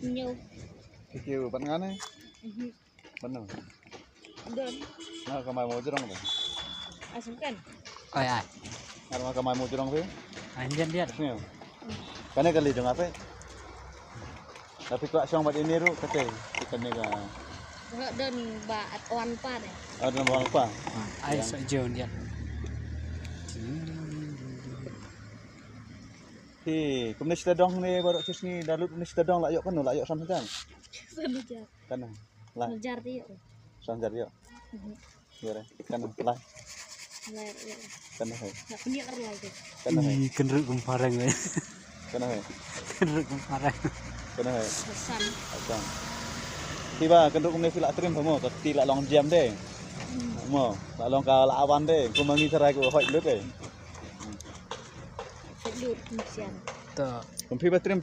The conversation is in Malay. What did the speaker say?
nhiều kêu bắn ngắn ấy bắn nào đơn nó cầm bài mua chứ đâu rồi sống cần Ai ai. nó cầm bài mua chứ đâu thế Anjan dia. nhiều cái này cần lì được ngáp ấy tapi kok xong buat ini ru kata ikan ni ga đơn bà oan pa này ada nama apa Ai sợ jờn dia. thì cũng nasi tadong ni baru cis ni dalut nasi tadong layok kan layok sam kan Sanjar kan lah Sanjar dia sanjar yo ya kan lah lại kan hai nggak punya lagi kan hai Ih, kendruk gemparang we. kan hai Kendruk gemparang. kan hai pesan Asam. Tiba kenduk ni filak trim kamu, tapi lak long jam deh. Mo, lak long ka lak awan deh. Ku mangi cerai ku hoi lut deh. phải lụt một chén Tuh. Kumpi ba trim